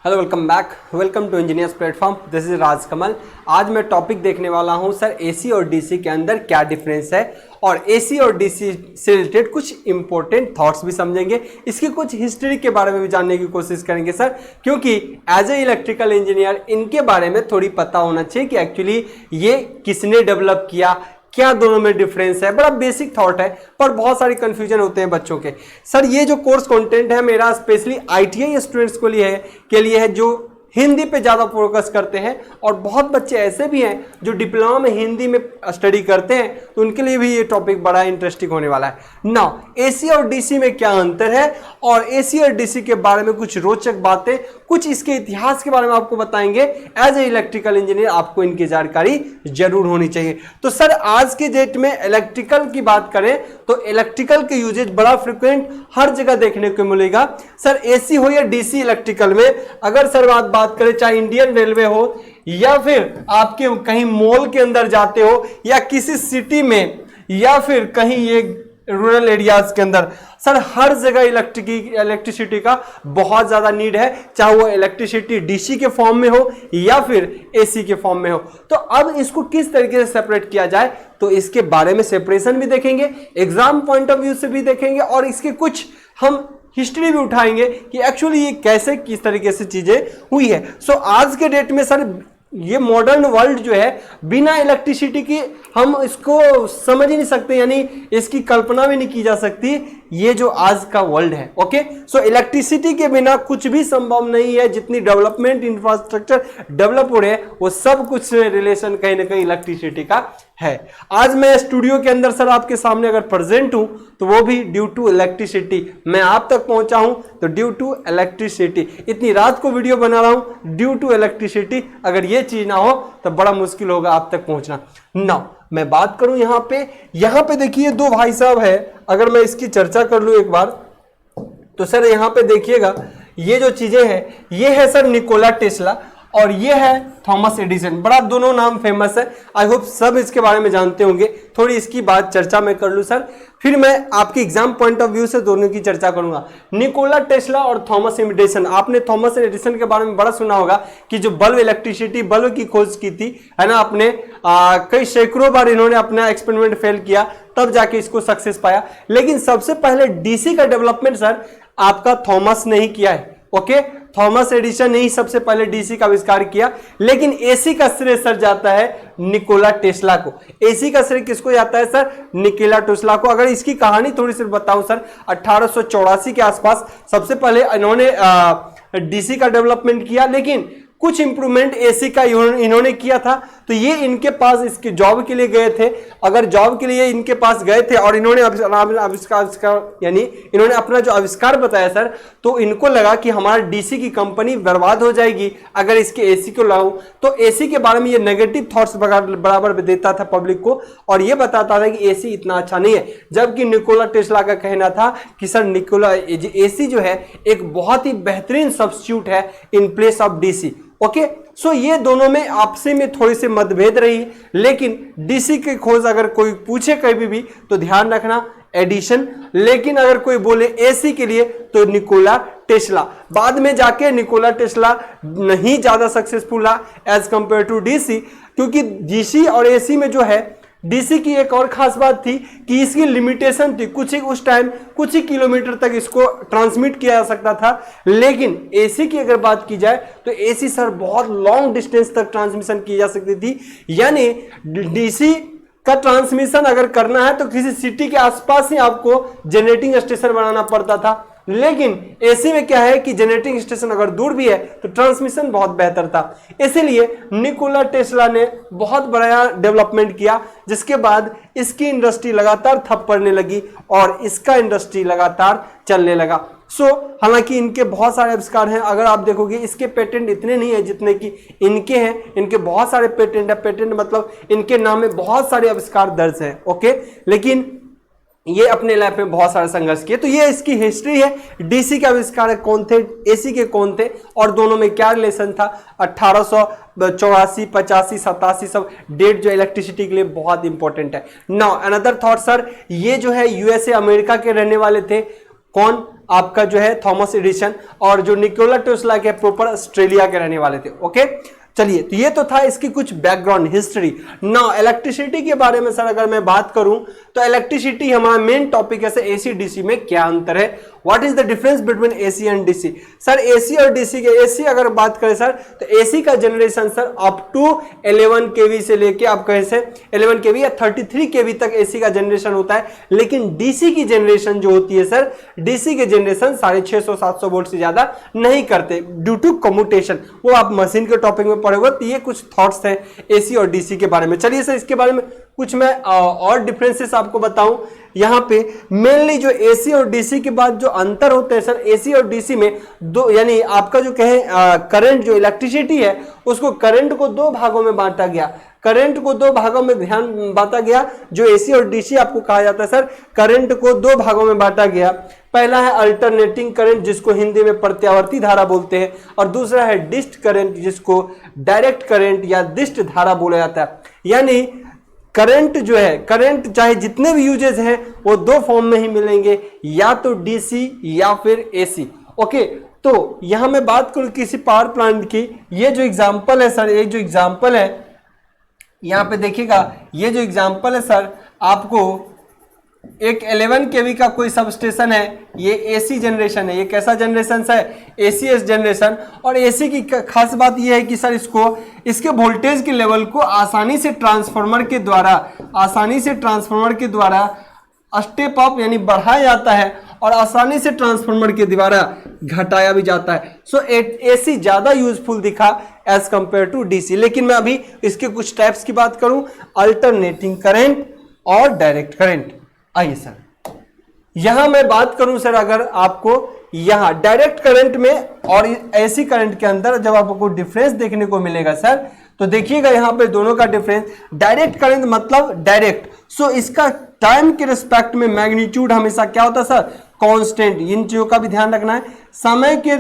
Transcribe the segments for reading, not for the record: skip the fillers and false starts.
Hello, welcome back. Welcome to engineers platform. This is Raj Kamal. आज मैं topic देखने वाला हूं सर, एसी और डीसी के अंदर क्या डिफरेंस है और एसी और डीसी से रिलेटेड कुछ इंपॉर्टेंट थॉट्स भी समझेंगे। इसकी कुछ हिस्ट्री के बारे में भी जानने की कोशिश करेंगे सर, क्योंकि एज ए इलेक्ट्रिकल इंजीनियर इनके बारे में थोड़ी पता होना चाहिए कि एक्चुअली ये किसने डेवलप किया, क्या दोनों में डिफरेंस है। बड़ा बेसिक थॉट है पर बहुत सारी कंफ्यूजन होते हैं बच्चों के। सर ये जो कोर्स कंटेंट है मेरा स्पेशली आईटीआई स्टूडेंट्स के लिए है जो हिंदी पे ज़्यादा फोकस करते हैं, और बहुत बच्चे ऐसे भी हैं जो डिप्लोमा में हिंदी में स्टडी करते हैं, तो उनके लिए भी ये टॉपिक बड़ा इंटरेस्टिंग होने वाला है। नाउ एसी और डीसी में क्या अंतर है और एसी और डीसी के बारे में कुछ रोचक बातें, कुछ इसके इतिहास के बारे में आपको बताएंगे। एज ए इलेक्ट्रिकल इंजीनियर आपको इनकी जानकारी जरूर होनी चाहिए। तो सर आज के डेट में इलेक्ट्रिकल की बात करें तो इलेक्ट्रिकल के यूजेज बड़ा फ्रिक्वेंट हर जगह देखने को मिलेगा। सर एसी हो या डीसी इलेक्ट्रिकल में अगर सर बात करें, चाहे इंडियन रेलवे हो या फिर आपके कहीं मॉल के अंदर जाते हो या किसी सिटी में या फिर कहीं ये रूरल एरियाज के अंदर, सर हर जगह इलेक्ट्रिसिटी का बहुत ज्यादा नीड है, चाहे वो इलेक्ट्रिसिटी डीसी के फॉर्म में हो या फिर एसी के फॉर्म में हो। तो अब इसको किस तरीके से सेपरेट किया जाए, तो इसके बारे में सेपरेशन भी देखेंगे, एग्जाम पॉइंट ऑफ व्यू से भी देखेंगे और इसके कुछ हम हिस्ट्री भी उठाएंगे कि एक्चुअली ये कैसे किस तरीके से चीजें हुई है। सो आज के डेट में सर ये मॉडर्न वर्ल्ड जो है बिना इलेक्ट्रिसिटी की हम इसको समझ ही नहीं सकते, यानी इसकी कल्पना भी नहीं की जा सकती, ये जो आज का वर्ल्ड है। ओके, सो इलेक्ट्रिसिटी के बिना कुछ भी संभव नहीं है। जितनी डेवलपमेंट इंफ्रास्ट्रक्चर डेवलप हो रहे हैं वो सब कुछ रिलेशन कहीं ना कहीं इलेक्ट्रिसिटी का है। आज मैं स्टूडियो के अंदर सर आपके सामने अगर प्रेजेंट हूं तो वो भी ड्यू टू इलेक्ट्रिसिटी। मैं आप तक पहुंचा हूं तो ड्यू टू इलेक्ट्रिसिटी। इतनी रात को वीडियो बना रहा हूं ड्यू टू इलेक्ट्रिसिटी। अगर ये चीज ना हो तो बड़ा मुश्किल होगा आप तक पहुंचना। नाउ मैं बात करूं यहाँ पे देखिए दो भाई साहब है। अगर मैं इसकी चर्चा कर लूं एक बार तो सर यहाँ पे देखिएगा ये जो चीजें हैं ये है सर निकोला टेस्ला और ये है थॉमस एडिसन। बड़ा दोनों नाम फेमस है, आई होप सब इसके बारे में जानते होंगे। थोड़ी इसकी बात चर्चा मैं कर लूं सर, फिर मैं आपके एग्जाम पॉइंट ऑफ व्यू से दोनों की चर्चा करूंगा। निकोला टेस्ला और थॉमस एडिसन। आपने थॉमस एडिसन के बारे में बड़ा सुना होगा कि जो बल्ब इलेक्ट्रिसिटी बल्ब की खोज की थी है ना, अपने कई सैकड़ों बार इन्होंने अपना एक्सपेरिमेंट फेल किया तब जाके इसको सक्सेस पाया। लेकिन सबसे पहले डीसी का डेवलपमेंट सर आपका थॉमस ने ही किया है। ओके, थॉमस एडिसन ने ही सबसे पहले डीसी का आविष्कार किया, लेकिन एसी का श्रेय सर जाता है निकोला टेस्ला को। एसी का श्रेय किसको जाता है सर? निकोला टेस्ला को। अगर इसकी कहानी थोड़ी सी बताऊं सर, 1884 के आसपास सबसे पहले इन्होंने डीसी का डेवलपमेंट किया, लेकिन कुछ इंप्रूवमेंट एसी का इन्होंने किया था। तो ये इनके पास इसके जॉब के लिए गए थे। अगर जॉब के लिए इनके पास गए थे और इन्होंने आविष्कार यानी इन्होंने अपना जो आविष्कार बताया सर, तो इनको लगा कि हमारा डीसी की कंपनी बर्बाद हो जाएगी अगर इसके एसी को लाऊं। तो एसी के बारे में ये नेगेटिव थॉट्स बराबर देता था पब्लिक को और ये बताता था कि एसी इतना अच्छा नहीं है। जबकि निकोला टेस्ला का कहना था कि सर निकोला एसी जो है एक बहुत ही बेहतरीन सब्स्टिट्यूट है in place of DC. Okay, so ये दोनों में आपसे में थोड़ी सी मतभेद रही, लेकिन डीसी की खोज अगर कोई पूछे कभी भी तो ध्यान रखना एडिशन, लेकिन अगर कोई बोले एसी के लिए तो निकोला टेस्ला। बाद में जाके निकोला टेस्ला नहीं ज्यादा सक्सेसफुल रहा एज कंपेयर टू डीसी, क्योंकि डीसी और एसी में जो है डीसी की एक और खास बात थी कि इसकी लिमिटेशन थी, उस टाइम कुछ ही किलोमीटर तक इसको ट्रांसमिट किया जा सकता था। लेकिन एसी की अगर बात की जाए तो एसी सर बहुत लॉन्ग डिस्टेंस तक ट्रांसमिशन की जा सकती थी। यानी डीसी का ट्रांसमिशन अगर करना है तो किसी सिटी के आसपास ही आपको जनरेटिंग स्टेशन बनाना पड़ता था, लेकिन एसी में क्या है कि जनरेटिंग स्टेशन अगर दूर भी है तो ट्रांसमिशन बहुत बेहतर था। इसीलिए निकोला टेस्ला ने बहुत बड़ा डेवलपमेंट किया, जिसके बाद इसकी इंडस्ट्री लगातार ठप पड़ने लगी और इसका इंडस्ट्री लगातार चलने लगा। हालांकि इनके बहुत सारे आविष्कार हैं। अगर आप देखोगे इसके पेटेंट इतने नहीं है जितने कि इनके हैं। इनके बहुत सारे पेटेंट है। पेटेंट मतलब इनके नाम में बहुत सारे आविष्कार दर्ज हैं। ओके, लेकिन ये अपने लाइफ में बहुत सारे संघर्ष किए। तो ये इसकी हिस्ट्री है। डीसी के आविष्कार कौन थे, एसी के कौन थे और दोनों में क्या रिलेशन था। 1884, 85, 87 सब डेट जो इलेक्ट्रिसिटी के लिए बहुत इंपॉर्टेंट है। नाउ अनदर थॉट सर, ये जो है यूएसए अमेरिका के रहने वाले थे। कौन? आपका जो है थॉमस एडिसन, और जो निकोला टेस्ला के प्रॉपर ऑस्ट्रेलिया के रहने वाले थे। ओके, चलिए, तो ये तो था इसकी कुछ बैकग्राउंड हिस्ट्री। नाउ इलेक्ट्रिसिटी के बारे में सर अगर मैं बात करूं तो इलेक्ट्रिसिटी हमारा मेन टॉपिक है। एसी डीसी में क्या अंतर है, what is the difference between AC and DC. Sir AC और डीसी के, एसी अगर बात करें सर तो एसी का जनरेशन सर अप टू 11 केवी से लेके आप कैसे 11 केवी या 33 केवी तक एसी का जनरेशन होता है, लेकिन डीसी की जनरेशन जो होती है सर, डीसी के जनरेशन 650-700 वोल्ट से ज्यादा नहीं करते ड्यू टू कम्यूटेशन। वो आप मशीन के टॉपिक में पढ़ोगे। तो ये कुछ थॉट्स हैं एसी और डीसी के बारे में। चलिए सर इसके बारे में कुछ मैं और डिफरेंसेस आपको बताऊं। यहां पे मेनली जो एसी और डीसी के बाद जो अंतर होते हैं सर, एसी और डीसी में दो, यानी आपका जो कहे करंट जो इलेक्ट्रिसिटी है उसको करंट को दो भागों में बांटा गया। करंट को दो भागों में ध्यान बांटा गया। जो एसी और डीसी आपको कहा जाता है सर, करंट को दो भागों में बांटा गया। पहला है अल्टरनेटिंग करंट जिसको हिंदी में प्रत्यावर्ती धारा बोलते हैं, और दूसरा है डिस्ट करंट जिसको डायरेक्ट करंट या डिस्ट धारा बोला जाता है। यानी करंट जो है, करंट चाहे जितने भी यूजेस हैं वो दो फॉर्म में ही मिलेंगे, या तो डीसी या फिर एसी। ओके, तो यहां मैं बात करूं किसी पावर प्लांट की। ये जो एग्जांपल है सर, ये जो एग्जांपल है यहां पे देखिएगा, ये जो एग्जांपल है सर, आपको एक 11 केवी का कोई सब स्टेशन है, ये एसी जनरेशन है। ये कैसा जनरेशन है, एसीएस जनरेशन। और एसी की खास बात ये है कि सर इसके वोल्टेज के लेवल को आसानी से ट्रांसफार्मर के द्वारा स्टेप अप यानी बढ़ाया जाता है, और आसानी से ट्रांसफार्मर के द्वारा घटाया भी जाता है। सो एसी ज्यादा यूजफुल दिखा एज कंपेयर टू डीसी। लेकिन मैं अभी इसके कुछ टाइप्स की बात करूं, अल्टरनेटिंग करंट और डायरेक्ट करंट। आइए सर यहां मैं बात करूं सर, अगर आपको यहां डायरेक्ट करंट में और एसी करंट के अंदर जब आपको डिफरेंस देखने को मिलेगा सर, तो देखिएगा यहां पे दोनों का डिफरेंस। डायरेक्ट करंट मतलब डायरेक्ट, सो इसका टाइम के रिस्पेक्ट में मैग्नीट्यूड हमेशा क्या होता है सर, कांस्टेंट। इन चीजों का भी ध्यान रखना है। समय के,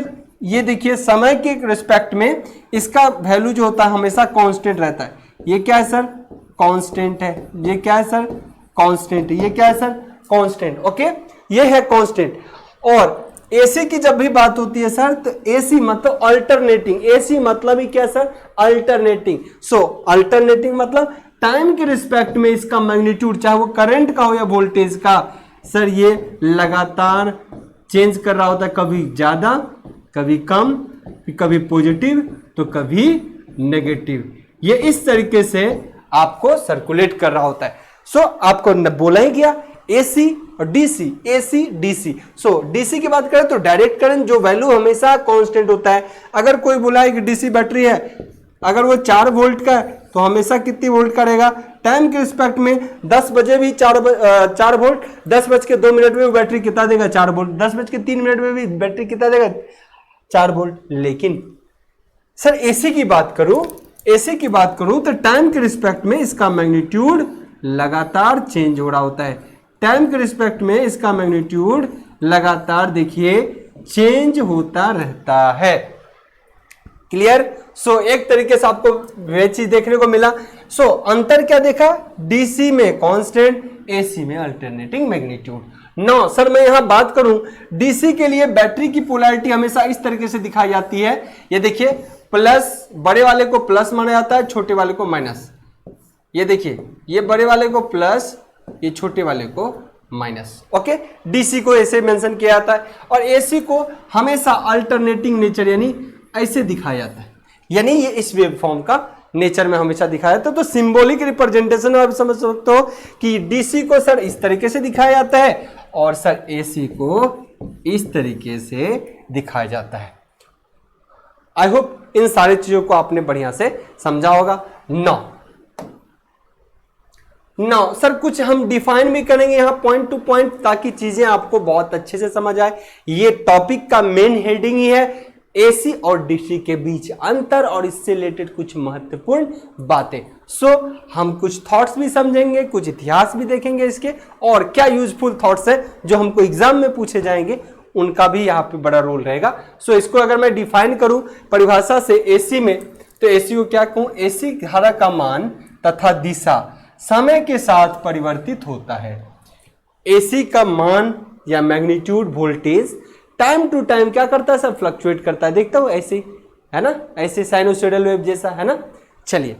ये देखिए समय के रिस्पेक्ट में इसका वैल्यू जो होता है हमेशा कांस्टेंट रहता है। ये क्या है सर, कांस्टेंट है। ये क्या है सर, कांस्टेंट। ये क्या है सर, कांस्टेंट। ओके, ये है कांस्टेंट। और एसी की जब भी बात होती है सर, तो एसी मतलब अल्टरनेटिंग। एसी मतलब ही क्या सर, अल्टरनेटिंग। सो अल्टरनेटिंग मतलब टाइम के रिस्पेक्ट में इसका मैग्नीट्यूड, चाहे वो करंट का हो या वोल्टेज का सर, ये लगातार चेंज कर रहा होता है। कभी ज्यादा, कभी कम, कभी पॉजिटिव तो कभी नेगेटिव। ये इस तरीके से आपको सर्कुलेट कर रहा होता है। सो आपको बोला ही गया एसी और डीसी, एसी डीसी। सो डीसी की बात करें तो डायरेक्ट करंट जो वैल्यू हमेशा कांस्टेंट होता है। अगर कोई बोला है कि डीसी बैटरी है, अगर वो 4 वोल्ट का है तो हमेशा कितनी वोल्ट का रहेगा, टाइम के रिस्पेक्ट में 10 बजे भी 4 वोल्ट, 10:02 में बैटरी कितना देगा, 4 वोल्ट, 10:03 में भी बैटरी कितना देगा, 4 वोल्ट। लेकिन सर एसी की बात करूं तो टाइम के रिस्पेक्ट में इसका मैग्नीट्यूड लगातार चेंज हो रहा होता है। टाइम के रिस्पेक्ट में इसका मैग्नीट्यूड लगातार देखिए चेंज होता रहता है। क्लियर। सो एक तरीके से आपको वे चीज देखने को मिला। सो अंतर क्या देखा, डीसी में कांस्टेंट, एसी में अल्टरनेटिंग मैग्नीट्यूड। नो सर मैं यहां बात करूं डीसी के लिए बैटरी की पोलैरिटी हमेशा इस तरीके से दिखाई जाती है। ये देखिए प्लस, बड़े वाले को प्लस माना जाता है, छोटे वाले को माइनस। ये देखिए ये बड़े वाले को प्लस, ये छोटे वाले को माइनस। ओके, डीसी को ऐसे मेंशन किया जाता है, और एसी को हमेशा अल्टरनेटिंग नेचर यानी ऐसे दिखाया जाता है। यानी ये इस वेव फॉर्म का नेचर में हमेशा दिखाया जाता है। तो सिंबॉलिक रिप्रेजेंटेशन आप समझ सकते हो कि डीसी को सर इस तरीके से दिखाया जाता है, और सर एसी को इस तरीके से दिखाया जाता है। आई होप इन सारी चीजों को आपने बढ़िया से समझा होगा। नाउ सर कुछ हम डिफाइन भी करेंगे यहां पॉइंट टू पॉइंट, ताकि चीजें आपको बहुत अच्छे से समझ आए। ये टॉपिक का मेन हेडिंग ही है एसी और डीसी के बीच अंतर और इससे रिलेटेड कुछ महत्वपूर्ण बातें। सो हम कुछ थॉट्स भी समझेंगे, कुछ इतिहास भी देखेंगे इसके, और क्या यूजफुल थॉट्स है जो हमको एग्जाम में पूछे जाएंगे उनका भी यहाँ पे बड़ा रोल रहेगा। सो इसको अगर मैं डिफाइन करूं परिभाषा से एसी में, तो एसी को क्या कहूं, एसी धारा का मान तथा दिशा समय के साथ परिवर्तित होता है। एसी का मान या magnitude voltage time to time क्या करता है सर, फ्लक्चुएट करता है, देखता हूं ऐसे ही, है ना, ऐसे साइनोसॉइडल वेव जैसा, है ना। चलिए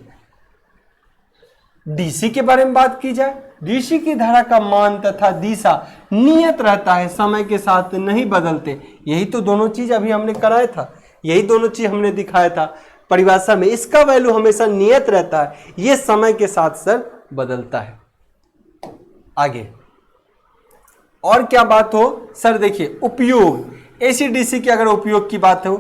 डीसी के बारे में बात की जाए, डीसी की धारा का मान तथा दिशा नियत रहता है, समय के साथ नहीं बदलते। यही तो दोनों चीज अभी हमने कराया था, यही दोनों चीज हमने दिखाया था परिभाषा में। इसका वैल्यू हमेशा नियत रहता है, यह समय के साथ सर बदलता है। आगे और क्या बात हो सर, देखिए उपयोग, एसी डीसी के अगर उपयोग की बात हो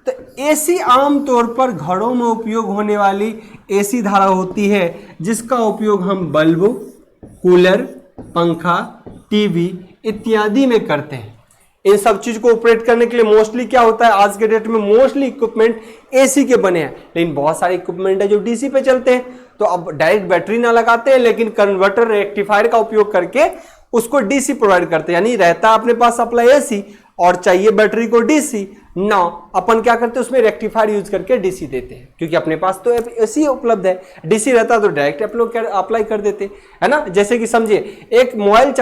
तो एसी आमतौर पर घरों में उपयोग होने वाली एसी धारा होती है, जिसका उपयोग हम बल्ब, कूलर, पंखा, टीवी इत्यादि में करते हैं। इन सब चीज को ऑपरेट करने के लिए मोस्टली क्या होता है, आज के डेट में मोस्टली इक्विपमेंट एसी के बने हैं, लेकिन बहुत सारे इक्विपमेंट है जो डीसी पे चलते हैं। तो अब डायरेक्ट बैटरी ना लगाते हैं, लेकिन कन्वर्टर रेक्टिफायर का उपयोग करके उसको डीसी प्रोवाइड करते हैं। यानी रहता है अपने पास सप्लाई एसी और चाहिए बैटरी को डीसी, ना अपन क्या करते हैं उसमें रेक्टिफायर यूज करके डीसी देते हैं, क्योंकि अपने पास तो एसी उपलब्ध है। डीसी रहता तो डायरेक्ट अप्लाई कर देते, है ना। जैसे कि समझिए एक मोबाइल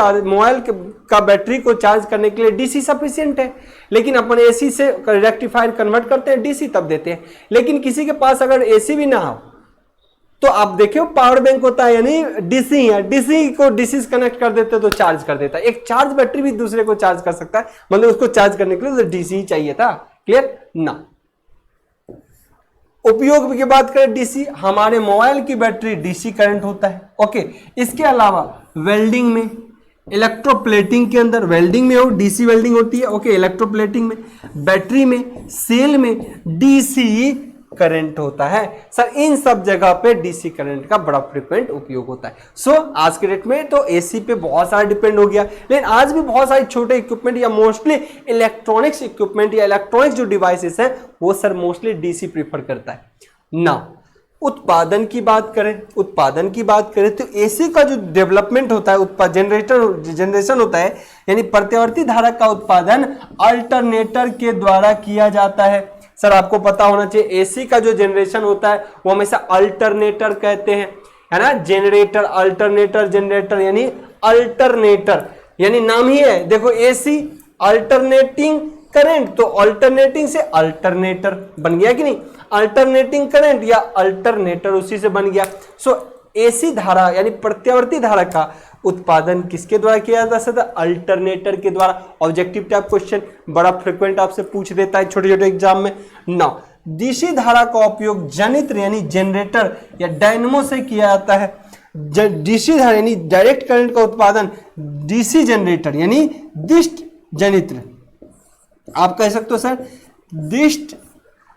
का बैटरी को चार्ज करने के लिए डीसी सफिशिएंट है, लेकिन अपन एसी से रेक्टिफायर कन्वर्ट करते हैं, डीसी तब देते हैं। लेकिन किसी के पास अगर एसी भी ना हो तो आप देखियो पावर बैंक होता है, यानी डीसी है, डीसी को डीसी से कनेक्ट कर देते तो चार्ज कर देता है। एक चार्ज बैटरी भी दूसरे को चार्ज कर सकता है, मतलब उसको चार्ज करने के लिए तो डीसी ही चाहिए था। क्लियर ना। उपयोग की बात करें डीसी, हमारे मोबाइल की बैटरी डीसी करंट होता है। ओके, इसके अलावा वेल्डिंग में, इलेक्ट्रोप्लेटिंग के अंदर, वेल्डिंग में हो डीसी वेल्डिंग होती है, ओके, इलेक्ट्रोप्लेटिंग में, बैटरी में, सेल में डीसी करंट होता है। सर इन सब जगह पे डीसी करंट का बड़ा फ्रिक्वेंट उपयोग होता है। सो आज के डेट में तो एसी पे बहुत सारा डिपेंड हो गया, लेकिन आज भी बहुत सारे छोटे इक्विपमेंट या मोस्टली इलेक्ट्रॉनिक्स इक्विपमेंट या इलेक्ट्रॉनिक्स जो डिवाइसेस हैं वो सर मोस्टली डीसी प्रीफर करता है ना। उत्पादन की बात करें तो एसी का जो डेवलपमेंट होता है, जनरेशन होता है, यानी प्रत्यावर्ती धारा का उत्पादन अल्टरनेटर के द्वारा किया जाता है। सर आपको पता होना चाहिए एसी का जो जनरेशन होता है वो हमेशा अल्टरनेटर कहते हैं, है ना। जनरेटर, अल्टरनेटर, जनरेटर यानी अल्टरनेटर, यानी नाम ही है, देखो एसी अल्टरनेटिंग करंट, तो अल्टरनेटिंग से अल्टरनेटर बन गया कि नहीं, अल्टरनेटिंग करंट या अल्टरनेटर उसी से बन गया। सो एसी धारा यानी प्रत्यावर्ती धारा का उत्पादन किसके द्वारा किया जा सकता है, अल्टरनेटर के द्वारा। ऑब्जेक्टिव टाइप क्वेश्चन बड़ा फ्रिक्वेंट आपसे पूछ देता है छोटे छोटे एग्जाम में ना। डीसी धारा का उपयोग जनित्र यानी जनरेटर या डायनमो से किया जाता है। डीसी धारा यानी डायरेक्ट करंट का उत्पादन डीसी जनरेटर यानी दिष्ट जनित्र, आप कह सकते हो सर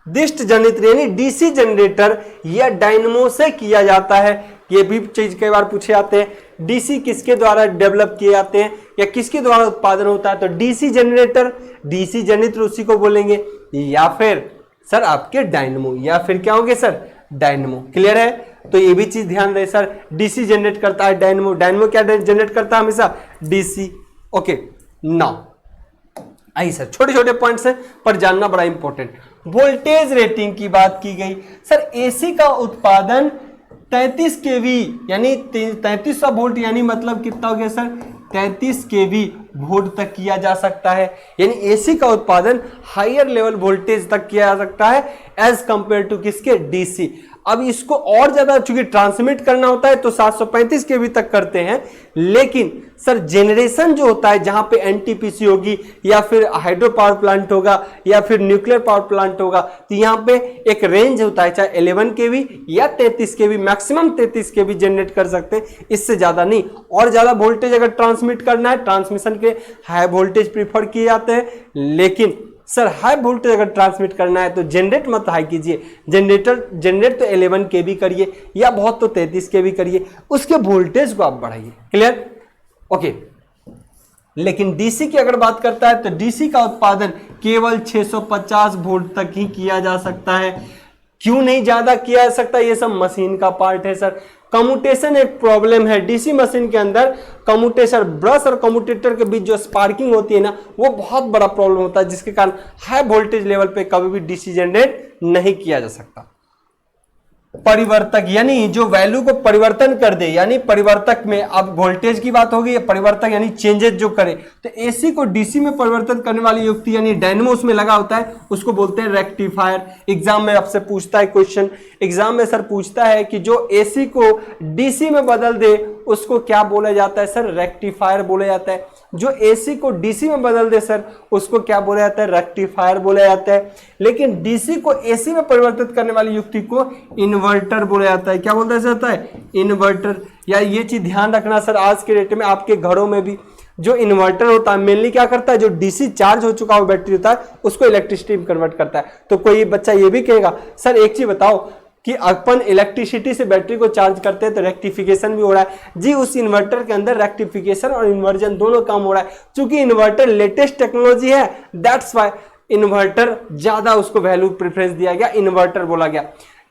दिष्ट जनित्र यानी डीसी जनरेटर या डायनमो से किया जाता है। ये भी चीज कई बार पूछे जाते हैं, डीसी किसके द्वारा डेवलप किए जाते हैं या किसके द्वारा उत्पादन होता है, तो डीसी जनरेटर, डीसी जनित्र उसी को बोलेंगे, या फिर सर आपके डायनमो, या फिर क्या होंगे सर डायनमो। क्लियर है, तो ये भी चीज ध्यान रहे सर, डीसी जनरेट करता है डायनमो, डायनमो क्या जनरेट करता है हमेशा DC. Okay now I sir छोटे छोटे पॉइंट्स हैं पर जानना बड़ा इंपॉर्टेंट। वोल्टेज रेटिंग की बात की गई, सर एसी का उत्पादन 33 केवी यानी 3300 वोल्ट यानी मतलब कितना हो गया सर 33 केवी वोल्ट तक किया जा सकता है। यानी एसी का उत्पादन हायर लेवल वोल्टेज तक किया जा सकता है एज कंपेयर टू किसके डीसी। अब इसको और ज्यादा चूंकि ट्रांसमिट करना होता है तो 735 केवी तक करते हैं, लेकिन सर जेनरेशन जो होता है जहां पे एनटीपीसी होगी या फिर हाइड्रो पावर प्लांट होगा या फिर न्यूक्लियर पावर प्लांट होगा, तो यहां पे एक रेंज होता है, चाहे 11 केवी या 33 केवी, मैक्सिमम 33 केवी जनरेट कर सकते हैं, इससे ज्यादा नहीं। और ज्यादा वोल्टेज अगर ट्रांसमिट करना है, ट्रांसमिशन के हाई वोल्टेज प्रीफर किए जाते हैं, लेकिन सर हाई वोल्टेज अगर ट्रांसमिट करना है तो जनरेट मत हाई कीजिए, जनरेट तो 11 केवी करिए या बहुत तो 33 केवी करिए, उसके वोल्टेज को आप बढ़ाइए। Clear, okay. लेकिन डीसी की अगर बात करता है तो डीसी का उत्पादन केवल 650 वोल्ट तक ही किया जा सकता है। क्यों नहीं ज्यादा किया जा सकता, ये सब मशीन का पार्ट है सर। कम्यूटेशन एक प्रॉब्लम है डीसी मशीन के अंदर, कम्यूटेशन ब्रश और कम्यूटेटर के बीच जो स्पार्किंग होती है ना, वो बहुत बड़ा प्रॉब्लम होता है, जिसके कारण हाई वोल्टेज लेवल पे कभी भी डीसी जनरेट नहीं किया जा सकता। परिवर्तक, यानी जो वैल्यू को परिवर्तन कर दे, यानी परिवर्तक में अब वोल्टेज की बात होगी, परिवर्तक यानी चेंजेस जो करे, तो एसी को डीसी में परिवर्तन करने वाली युक्ति यानी डायनेमो उसमें लगा होता है, उसको बोलते हैं रेक्टिफायर। एग्जाम में आपसे पूछता है क्वेश्चन, एग्जाम में सर पूछता है कि जो एसी को डीसी में बदल दे उसको क्या बोला जाता है सर, रेक्टिफायर बोला जाता है। जो एसी को डीसी में बदल दे सर उसको क्या बोला जाता है, रेक्टिफायर बोला जाता है। लेकिन डीसी को एसी में परिवर्तित करने वाली युक्ति को इन्वर्टर बोला जाता है। क्या बोलता जाता है, इन्वर्टर। या ये चीज ध्यान रखना सर, आज के डेट में आपके घरों में भी जो इन्वर्टर होता है मेनली क्या करता है, जो डीसी चार्ज हो चुका हुआ बैटरी होता है उसको इलेक्ट्रिसिटी में कन्वर्ट करता है। तो कोई बच्चा ये भी कहेगा सर एक चीज बताओ कि अपन इलेक्ट्रिसिटी से बैटरी को चार्ज करते हैं तो रेक्टिफिकेशन भी हो रहा है। जी उस इन्वर्टर के अंदर रेक्टिफिकेशन और इन्वर्जन दोनों काम हो रहा है। क्योंकि इन्वर्टर लेटेस्ट टेक्नोलॉजी है, दैट्स व्हाई इन्वर्टर ज्यादा उसको वैल्यू प्रेफरेंस दिया गया, इन्वर्टर बोला गया।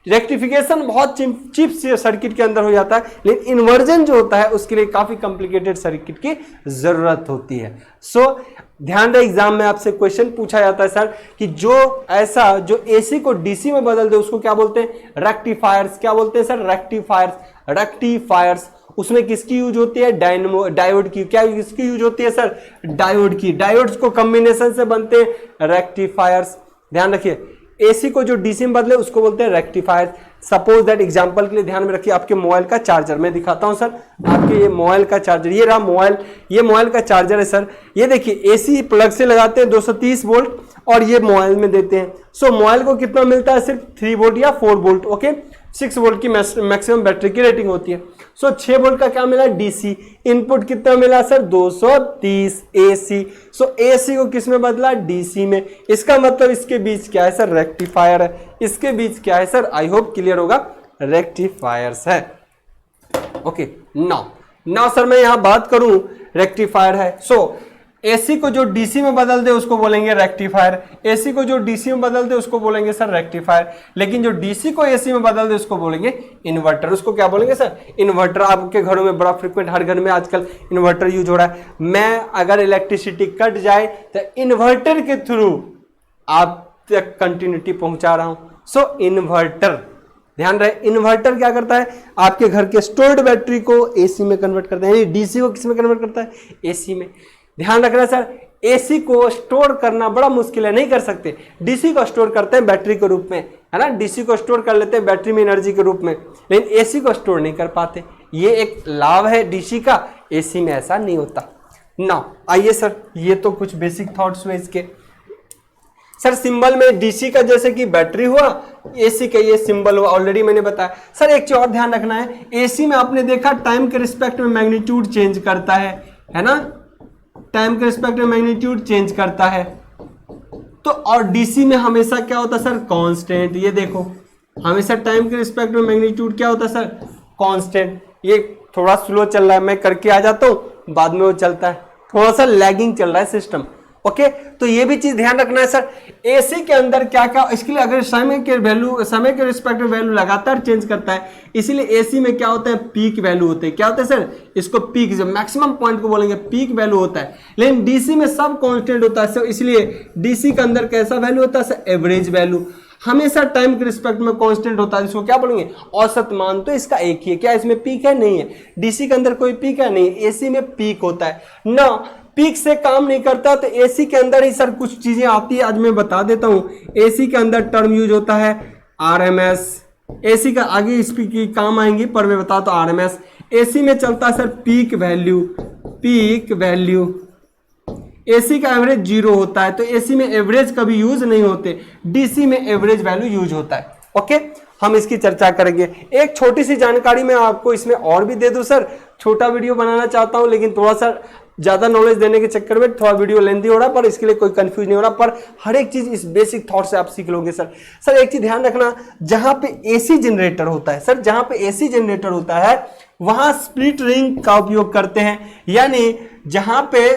रेक्टिफिकेशन बहुत चिप सर्किट के अंदर हो जाता है, लेकिन इन्वर्जन जो होता है उसके लिए काफी कॉम्प्लिकेटेड सर्किट की जरूरत होती है। सो ध्यान रहे, एग्जाम में आपसे क्वेश्चन पूछा जाता है सर कि जो एसी को डीसी में बदल दे उसको क्या बोलते हैं, रेक्टिफायर्स। क्या बोलते हैं सर, रेक्टिफायर्स। रेक्टिफायर्स उसमें किसकी यूज होती है, डायोड की। क्या किसकी यूज होती है सर, डायोड की। डायोड्स को कॉम्बिनेशन से बनते हैं रेक्टिफायर्स। ध्यान रखिए, एसी को जो डीसी में बदले उसको बोलते हैं रेक्टिफायर। सपोज दैट, एग्जांपल के लिए ध्यान में रखिए, आपके मोबाइल का चार्जर मैं दिखाता हूं सर। आपके ये मोबाइल का चार्जर, ये रहा मोबाइल, ये मोबाइल का चार्जर है सर। ये देखिए एसी प्लग से लगाते हैं 230 वोल्ट और ये मोबाइल में देते हैं। सो मोबाइल को कितना मिलता है, सिर्फ 3 वोल्ट या 4 वोल्ट। ओके, 6 वोल्ट की मैक्सिमम बैटरी की रेटिंग होती है। सो 6 वोल्ट का क्या मिला, डीसी। इनपुट कितना मिला सर, 230 एसी। सो एसी को किस में बदला, डीसी में। इसका मतलब इसके बीच क्या है सर, रेक्टिफायर है। इसके बीच क्या है सर, आई होप क्लियर होगा, रेक्टिफायर्स है। ओके, नाउ सर मैं यहां बात करूं, रेक्टिफायर है। सो एसी को जो डीसी में बदल दे उसको बोलेंगे रेक्टिफायर। एसी को जो डीसी में बदल दे उसको बोलेंगे सर रेक्टिफायर। लेकिन जो डीसी को एसी में बदल दे उसको बोलेंगे इन्वर्टर। उसको क्या बोलेंगे सर, इन्वर्टर। आपके घरों में बड़ा फ्रिक्वेंट, हर घर में आजकल इन्वर्टर यूज हो रहा है। मैं अगर इलेक्ट्रिसिटी कट जाए तो इन्वर्टर के थ्रू आप तक कंटिन्यूटी पहुंचा रहा हूं। सो इन्वर्टर, ध्यान रहे, इन्वर्टर क्या करता है, आपके घर के स्टोर्ड बैटरी को एसी में कन्वर्ट करता है। डीसी को किस में कन्वर्ट करता है, एसी में। ध्यान रखना सर, एसी को स्टोर करना बड़ा मुश्किल है, नहीं कर सकते। डीसी को स्टोर करते हैं बैटरी के रूप में, है ना, डीसी को स्टोर कर लेते हैं बैटरी में एनर्जी के रूप में, लेकिन एसी को स्टोर नहीं कर पाते। ये एक लाभ है डीसी का, एसी में ऐसा नहीं होता। नाउ आइए सर, ये तो कुछ बेसिक थॉट्स हुए इसके। सर सिंबल में डीसी का जैसे कि बैटरी हुआ, एसी का ये सिंबल हुआ, ऑलरेडी मैंने बताया। सर एक चीज और ध्यान रखना है, एसी में आपने देखा टाइम के रिस्पेक्ट में मैग्नीट्यूड चेंज करता है ना, टाइम के रिस्पेक्ट में मैग्नीट्यूड चेंज करता है। तो और डीसी में हमेशा क्या होता है सर, कांस्टेंट। ये देखो, हमेशा टाइम के रिस्पेक्ट में मैग्नीट्यूड क्या होता है सर, कांस्टेंट। ये थोड़ा स्लो चल रहा है, मैं करके आ जाता हूं, बाद में वो चलता है, थोड़ा सा लैगिंग चल रहा है सिस्टम। ओके, तो ये भी चीज ध्यान रखना है सर। एसी के अंदर क्या क्या, इसके लिए अगर समय के रिस्पेक्ट में वैल्यू लगातार चेंज करता है, इसीलिए एसी में क्या होता है, पीक वैल्यू होते हैं। क्या होता है सर, इसको पीक, जो मैक्सिमम पॉइंट को बोलेंगे पीक वैल्यू होता है। लेकिन डीसी में सब कांस्टेंट होता है, इसलिए डीसी के अंदर कैसा वैल्यू होता है सर, एवरेज वैल्यू। हमेशा टाइम के रिस्पेक्ट में कांस्टेंट होता है, इसको क्या बोलेंगे, औसत मान। तो इसका एक ही है, क्या इसमें पीक है, नहीं है। डीसी के अंदर कोई पीक है, नहीं। एसी में पीक होता है ना, पीक से काम नहीं करता। तो एसी के अंदर ही सर कुछ चीजें आती है, आज मैं बता देता हूं। एसी के अंदर टर्म यूज होता है आरएमएस। एसी का आगे इस की काम आएंगी, पर मैं बता तो आरएमएस। एसी में चलता है sir peak value, peak value. AC का एवरेज 0 होता है, तो एसी में एवरेज कभी यूज नहीं होते, डीसी में एवरेज वैल्यू यूज होता है। ओके, हम इसकी चर्चा करेंगे। एक छोटी सी जानकारी मैं आपको इसमें और भी दे दूं सर, छोटा वीडियो बनाना चाहता हूं, लेकिन थोड़ा सा ज्यादा नॉलेज देने के चक्कर में थोड़ा वीडियो लेंथी हो रहा है, पर इसके लिए कोई कंफ्यूज नहीं हो रहा, पर हर एक चीज इस बेसिक थॉट से आप सीख लोगे सर। सर एक चीज ध्यान रखना, जहां पे एसी जनरेटर होता है सर, जहां पे एसी जनरेटर होता है वहां स्प्लिट रिंग का उपयोग करते हैं। यानी जहां पे,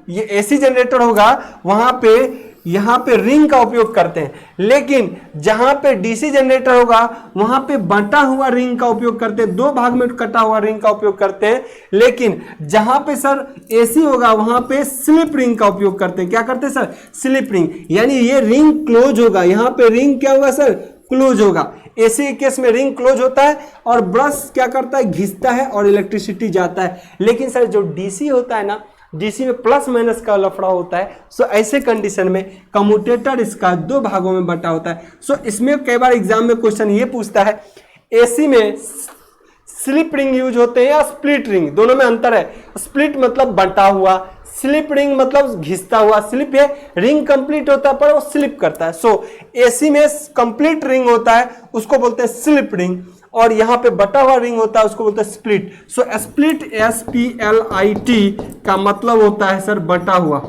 ये एसी जनरेटर होगा वहां पे यहां पे रिंग का उपयोग करते हैं, लेकिन जहां पे डीसी जनरेटर होगा वहां पे बंटा हुआ रिंग का उपयोग करते हैं, 2 भाग में कटा हुआ रिंग का उपयोग करते हैं। लेकिन जहां पे सर एसी होगा वहां पे स्लिप रिंग का उपयोग करते हैं। क्या करते हैं सर, स्लिप रिंग। यानी ये रिंग क्लोज होगा, यहां पे रिंग क्या होगा सर, क्लोज होगा। एसी के केस में रिंग क्लोज होता है और ब्रश क्या करता है, घिसता है और इलेक्ट्रिसिटी जाता है। लेकिन सर जो डीसी होता है ना, डीसी में प्लस माइनस का लफड़ा होता है। सो ऐसे कंडीशन में कम्यूटेटर इसका 2 भागों में बटा होता है। सो इसमें कई बार एग्जाम में क्वेश्चन ये पूछता है, एसी में स्लिप रिंग यूज होते हैं या स्प्लिट रिंग, दोनों में अंतर है। स्प्लिट मतलब बंटा हुआ, स्लिप रिंग मतलब घिसता हुआ। स्लिप है रिंग कंप्लीट होता है पर वो स्लिप करता है। सो एसी में कंप्लीट रिंग होता है उसको बोलते हैं स्लिप रिंग, और यहाँ पे बटा हुआ रिंग होता है उसको बोलते हैं स्प्लिट। सो स्प्लिट SPLIT का मतलब होता है सर बटा हुआ,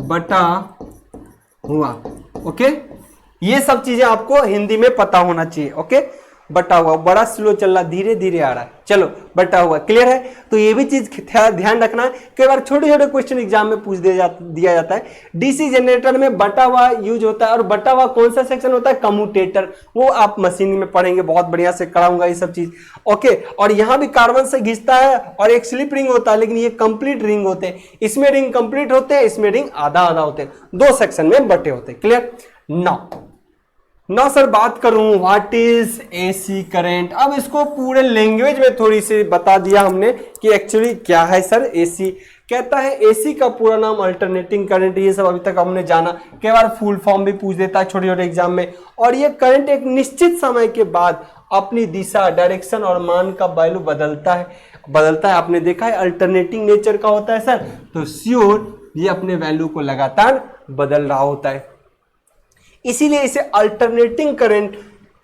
बटा हुआ। ओके, ये सब चीजें आपको हिंदी में पता होना चाहिए। ओके, बटा हुआ, बड़ा स्लो चल रहा, धीरे धीरे आ रहा है, चलो बटा हुआ क्लियर है। तो ये भी चीज ध्यान रखना है, कई बार छोटे छोटे क्वेश्चन एग्जाम में पूछ दिया जाता है। डीसी जनरेटर में बटा हुआ यूज होता है, और बटा हुआ कौन सा सेक्शन होता है, कम्यूटेटर, वो आप मशीन में पढ़ेंगे, बहुत बढ़िया से कराऊंगा ये सब चीज। ओके, और यहाँ भी कार्बन से घिसता है और एक स्लिप रिंग होता है, लेकिन ये कंप्लीट रिंग होते हैं। इसमें रिंग कंप्लीट होते हैं, इसमें रिंग आधा आधा होते हैं, 2 सेक्शन में बटे होते हैं। क्लियर ना सर बात करूं व्हाट इज एसी करंट। अब इसको पूरे लैंग्वेज में थोड़ी सी बता दिया हमने कि एक्चुअली क्या है सर एसी। कहता है एसी का पूरा नाम अल्टरनेटिंग करंट, ये सब अभी तक हमने जाना। कई बार फुल फॉर्म भी पूछ देता है छोटे छोटे एग्जाम में। और ये करंट एक निश्चित समय के बाद अपनी दिशा, डायरेक्शन और मान का वैल्यू बदलता है। आपने देखा है अल्टरनेटिंग नेचर का होता है सर, तो श्योर ये अपने वैल्यू को लगातार बदल रहा होता है, इसीलिए इसे अल्टरनेटिंग करंट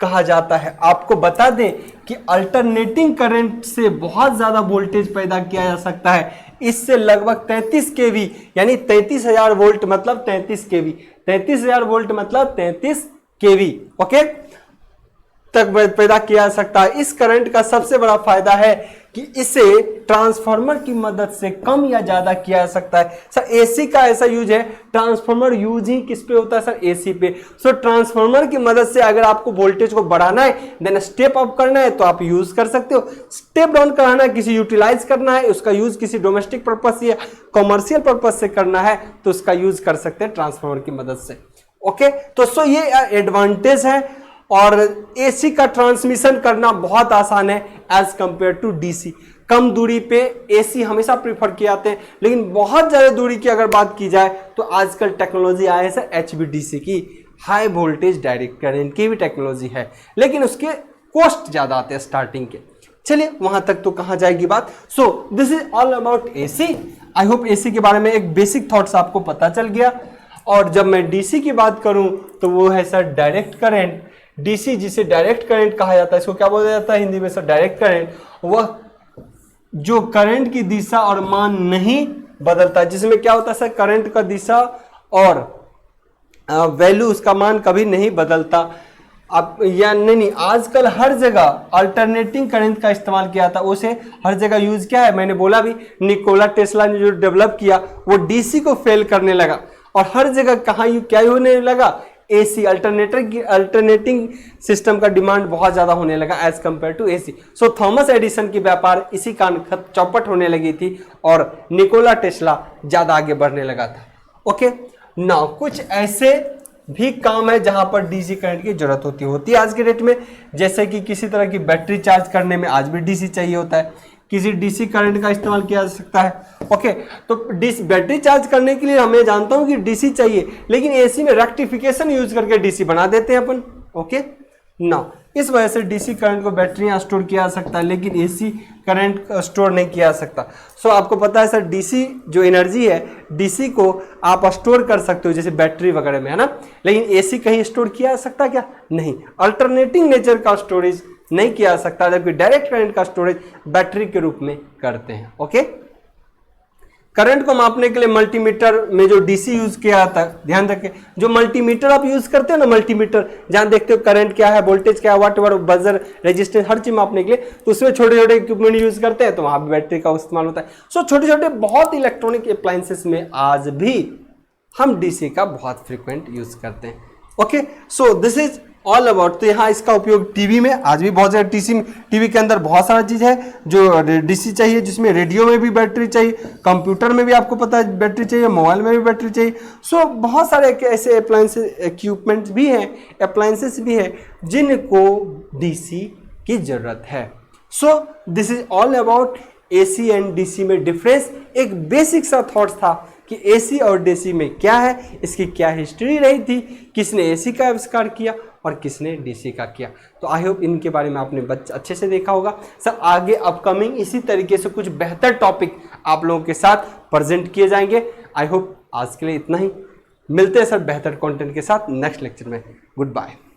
कहा जाता है। आपको बता दें कि अल्टरनेटिंग करंट से बहुत ज्यादा वोल्टेज पैदा किया जा सकता है। इससे लगभग 33 kV यानी 33,000 वोल्ट मतलब 33 kV, 33,000 वोल्ट मतलब 33 kV ओके तक पैदा किया जा सकता है। इस करंट का सबसे बड़ा फायदा है कि इसे ट्रांसफार्मर की मदद से कम या ज्यादा किया जा सकता है। सर एसी का ऐसा यूज है, ट्रांसफार्मर यूज ही किस पे होता है सर, एसी पे। सो ट्रांसफार्मर की मदद से अगर आपको वोल्टेज को बढ़ाना है, देन स्टेप अप करना है तो आप यूज कर सकते हो। स्टेप डाउन कराना है, किसी यूटिलाइज करना है, उसका यूज किसी डोमेस्टिक पर्पज या कॉमर्शियल पर्पज से करना है तो उसका यूज कर सकते हैं ट्रांसफार्मर की मदद से। ओके, तो सो ये एडवांटेज है। और एसी का ट्रांसमिशन करना बहुत आसान है एज कंपेयर टू डीसी। कम दूरी पे एसी हमेशा प्रीफर किए जाते हैं, लेकिन बहुत ज्यादा दूरी की अगर बात की जाए तो आजकल टेक्नोलॉजी आया है सर HVDC की, हाई वोल्टेज डायरेक्ट करंट की भी टेक्नोलॉजी है, लेकिन उसके कॉस्ट ज्यादा आते हैं स्टार्टिंग के। चलिए वहां तक तो कहां जाएगी बात। So this is all about AC. I hope AC के बारे में एक बेसिक थॉट्स आपको पता चल गया। और जब मैं डीसी की बात करूं तो वो है सर डायरेक्ट करंट। डीसी जिसे डायरेक्ट करंट कहा जाता है, इसको क्या बोला जाता है हिंदी में सर, डायरेक्ट करंट। वह जो करंट की दिशा और मान नहीं बदलता, जिसमें क्या होता है सर, करंट का दिशा और वैल्यू उसका मान कभी नहीं बदलता। अब या नहीं, आजकल हर जगह अल्टरनेटिंग करंट का इस्तेमाल किया था, उसे हर जगह यूज क्या है, मैंने बोला भी निकोला टेस्ला ने जो डेवलप किया वो डीसी को फेल करने लगा, और हर जगह कहाँ क्या होने लगा, एसी अल्टरनेटिंग सिस्टम का डिमांड बहुत ज्यादा होने लगा as compared to AC. So Thomas Edison की व्यापार इसी कारण चौपट होने लगी थी और निकोला टेस्ला ज्यादा आगे बढ़ने लगा था। ओके नाउ कुछ ऐसे भी काम है जहां पर डीसी करंट की जरूरत होती है आज के डेट में, जैसे कि किसी तरह की बैटरी चार्ज करने में आज भी डीसी चाहिए होता है, किसी डीसी करंट का इस्तेमाल किया जा सकता है। ओके, तो बैटरी चार्ज करने के लिए हमें जानता हूं कि डीसी चाहिए, लेकिन एसी में रेक्टिफिकेशन यूज करके डीसी बना देते हैं अपन। ओके ना, इस वजह से डीसी करंट को बैटरियां स्टोर किया जा सकता है, लेकिन एसी करंट स्टोर नहीं किया जा सकता। सो आपको पता है सर, डीसी जो एनर्जी है, डीसी को आप स्टोर कर सकते हो जैसे बैटरी वगैरह में, है ना, लेकिन एसी कहीं स्टोर किया जा सकता क्या, नहीं। अल्टरनेटिंग नेचर का स्टोरेज नहीं किया जा सकता, जबकि डायरेक्ट करंट का स्टोरेज बैटरी के रूप में करते हैं। ओके, करंट को मापने के लिए मल्टीमीटर में जो डीसी यूज किया जाता है, ध्यान रखें, जो मल्टीमीटर आप यूज करते हो ना, मल्टीमीटर जहां देखते हो करंट क्या है, वोल्टेज क्या है, वाट एवर, बजर, रेजिस्टेंस, हर चीज मापने के लिए, तो उसमें छोटे छोटे इक्विपमेंट यूज करते हैं, तो वहां भी बैटरी का इस्तेमाल होता है। सो छोटे छोटे बहुत इलेक्ट्रॉनिक अप्लायंसेस में आज भी हम डीसी का बहुत फ्रिक्वेंट यूज करते हैं। Okay, so this is all about. तो यहाँ इसका उपयोग टीवी में आज भी बहुत ज़्यादा, टीवी के अंदर बहुत सारा चीज़ है जो डीसी चाहिए, जिसमें रेडियो में भी बैटरी चाहिए, कंप्यूटर में भी आपको पता है बैटरी चाहिए, मोबाइल में भी बैटरी चाहिए। सो बहुत सारे ऐसे अप्लायंसेस इक्विपमेंट्स भी हैं, अप्लायंसेस भी हैं जिनको डीसी की ज़रूरत है। So this is all about AC and DC में डिफरेंस। एक बेसिक सा थॉट्स था कि एसी और डीसी में क्या है, इसकी क्या हिस्ट्री रही थी, किसने एसी का आविष्कार किया और किसने डीसी का किया। तो आई होप इनके बारे में आपने अच्छे से देखा होगा। सर आगे अपकमिंग इसी तरीके से कुछ बेहतर टॉपिक आप लोगों के साथ प्रेजेंट किए जाएंगे। आई होप आज के लिए इतना ही, मिलते हैं सर बेहतर कंटेंट के साथ नेक्स्ट लेक्चर में। Good bye.